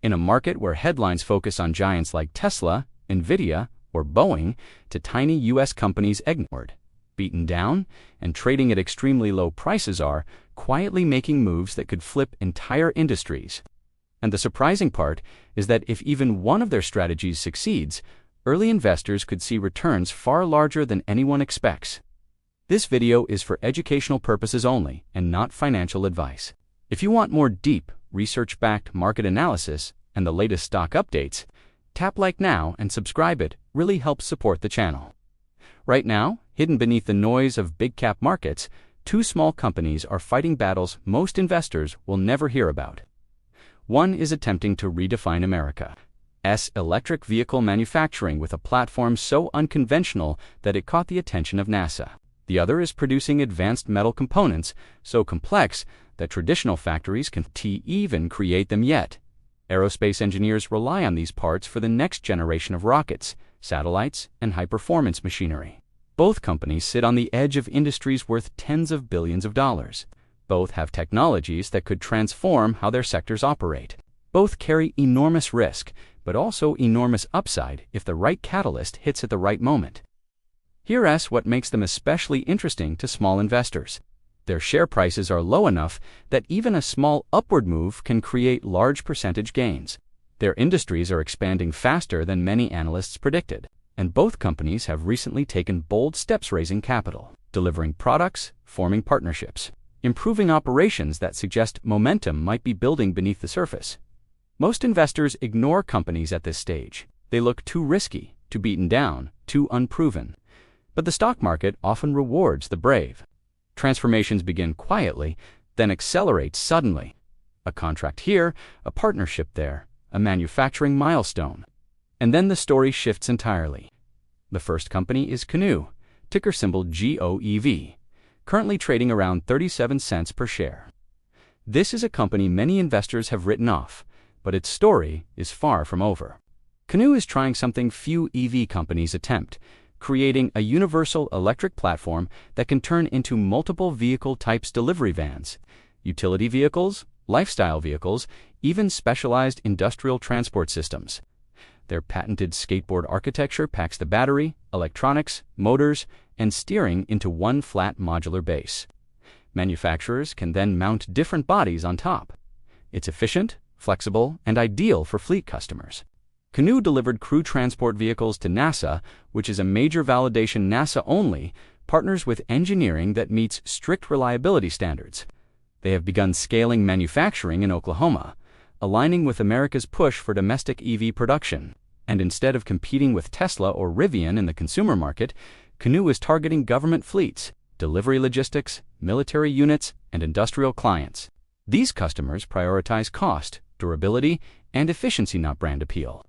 In a market where headlines focus on giants like Tesla, Nvidia, or Boeing, to tiny U.S. companies ignored, beaten down, and trading at extremely low prices are quietly making moves that could flip entire industries. And the surprising part is that if even one of their strategies succeeds, early investors could see returns far larger than anyone expects. This video is for educational purposes only and not financial advice. If you want more deep, research-backed market analysis and the latest stock updates, tap like now and subscribe. It really helps support the channel. Right now, hidden beneath the noise of big-cap markets, two small companies are fighting battles most investors will never hear about. One is attempting to redefine America's electric vehicle manufacturing with a platform so unconventional that it caught the attention of NASA. The other is producing advanced metal components so complex that traditional factories can't even create them yet. Aerospace engineers rely on these parts for the next generation of rockets, satellites, and high-performance machinery. Both companies sit on the edge of industries worth tens of billions of dollars. Both have technologies that could transform how their sectors operate. Both carry enormous risk, but also enormous upside if the right catalyst hits at the right moment. Here's what makes them especially interesting to small investors. Their share prices are low enough that even a small upward move can create large percentage gains. Their industries are expanding faster than many analysts predicted, and both companies have recently taken bold steps raising capital, delivering products, forming partnerships, improving operations that suggest momentum might be building beneath the surface. Most investors ignore companies at this stage. They look too risky, too beaten down, too unproven. But the stock market often rewards the brave. Transformations begin quietly, then accelerate suddenly. A contract here, a partnership there, a manufacturing milestone. And then the story shifts entirely. The first company is Canoo, ticker symbol GOEV, currently trading around 37 cents per share. This is a company many investors have written off, but its story is far from over. Canoo is trying something few EV companies attempt, creating a universal electric platform that can turn into multiple vehicle types: delivery vans, utility vehicles, lifestyle vehicles, even specialized industrial transport systems. Their patented skateboard architecture packs the battery, electronics, motors, and steering into one flat modular base. Manufacturers can then mount different bodies on top. It's efficient, flexible, and ideal for fleet customers. Canoo delivered crew transport vehicles to NASA, which is a major validation. NASA only partners with engineering that meets strict reliability standards. They have begun scaling manufacturing in Oklahoma, aligning with America's push for domestic EV production. And instead of competing with Tesla or Rivian in the consumer market, Canoo is targeting government fleets, delivery logistics, military units, and industrial clients. These customers prioritize cost, durability, and efficiency, not brand appeal.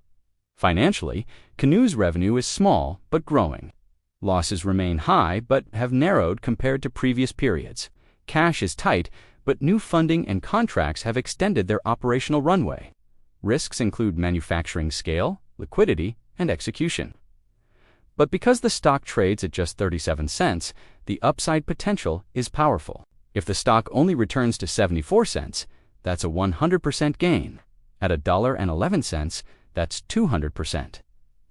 Financially, Canoo's revenue is small but growing. Losses remain high but have narrowed compared to previous periods. Cash is tight, but new funding and contracts have extended their operational runway. Risks include manufacturing scale, liquidity, and execution. But because the stock trades at just 37 cents, the upside potential is powerful. If the stock only returns to 74 cents, that's a 100% gain. At $1.11, that's 200%.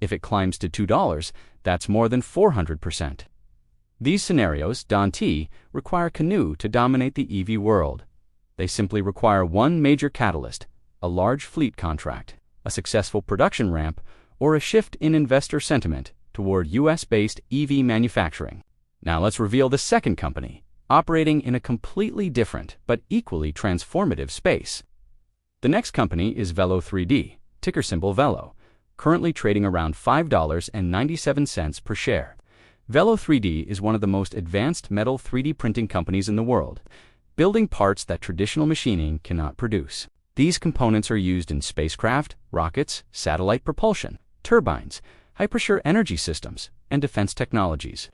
If it climbs to $2, that's more than 400%. These scenarios don't require Canoo to dominate the EV world. They simply require one major catalyst: a large fleet contract, a successful production ramp, or a shift in investor sentiment toward US-based EV manufacturing. Now let's reveal the second company, operating in a completely different but equally transformative space. The next company is Velo3D, ticker symbol VELO, currently trading around $5.97 per share. Velo3D is one of the most advanced metal 3D printing companies in the world, building parts that traditional machining cannot produce. These components are used in spacecraft, rockets, satellite propulsion, turbines, high-pressure energy systems, and defense technologies.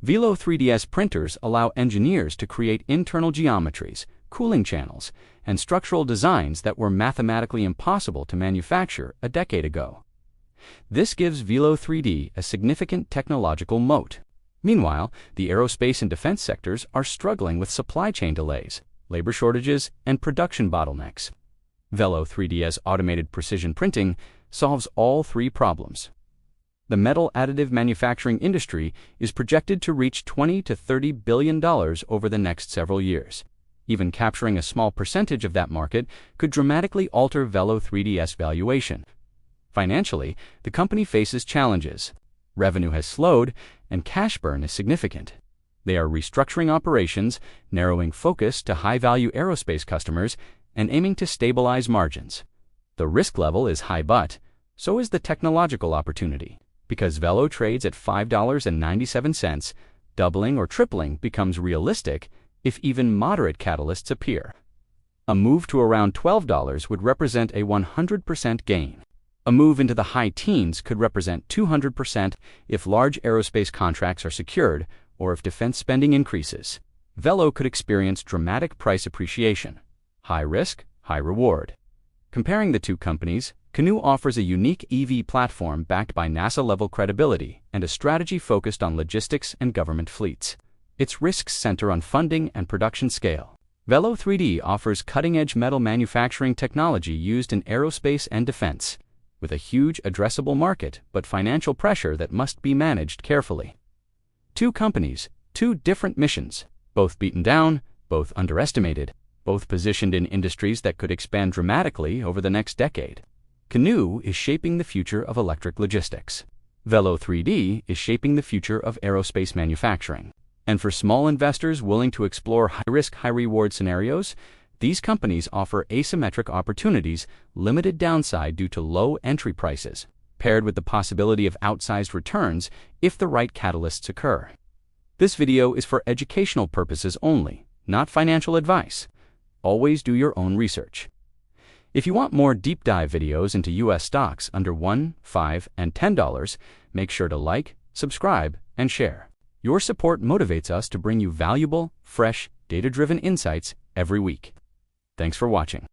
Velo3D's printers allow engineers to create internal geometries, cooling channels, and structural designs that were mathematically impossible to manufacture a decade ago. This gives Velo3D a significant technological moat. Meanwhile, the aerospace and defense sectors are struggling with supply chain delays, labor shortages, and production bottlenecks. Velo 3D's automated precision printing solves all three problems. The metal additive manufacturing industry is projected to reach $20 to $30 billion over the next several years. Even capturing a small percentage of that market could dramatically alter Velo 3D's valuation. Financially, the company faces challenges. Revenue has slowed, and cash burn is significant. They are restructuring operations, narrowing focus to high-value aerospace customers, and aiming to stabilize margins. The risk level is high, but so is the technological opportunity. Because Velo trades at $5.97, doubling or tripling becomes realistic if even moderate catalysts appear. A move to around $12 would represent a 100% gain. A move into the high teens could represent 200% if large aerospace contracts are secured or if defense spending increases. Velo could experience dramatic price appreciation. High risk, high reward. Comparing the two companies, Canoo offers a unique EV platform backed by NASA-level credibility and a strategy focused on logistics and government fleets. Its risks center on funding and production scale. Velo 3D offers cutting-edge metal manufacturing technology used in aerospace and defense, with a huge addressable market but financial pressure that must be managed carefully. Two companies, two different missions, both beaten down, both underestimated, both positioned in industries that could expand dramatically over the next decade. Canoo is shaping the future of electric logistics. Velo 3D is shaping the future of aerospace manufacturing. And for small investors willing to explore high-risk, high-reward scenarios, these companies offer asymmetric opportunities, limited downside due to low entry prices, paired with the possibility of outsized returns if the right catalysts occur. This video is for educational purposes only, not financial advice. Always do your own research. If you want more deep dive videos into US stocks under $1, $5, and $10, make sure to like, subscribe, and share. Your support motivates us to bring you valuable, fresh, data-driven insights every week. Thanks for watching.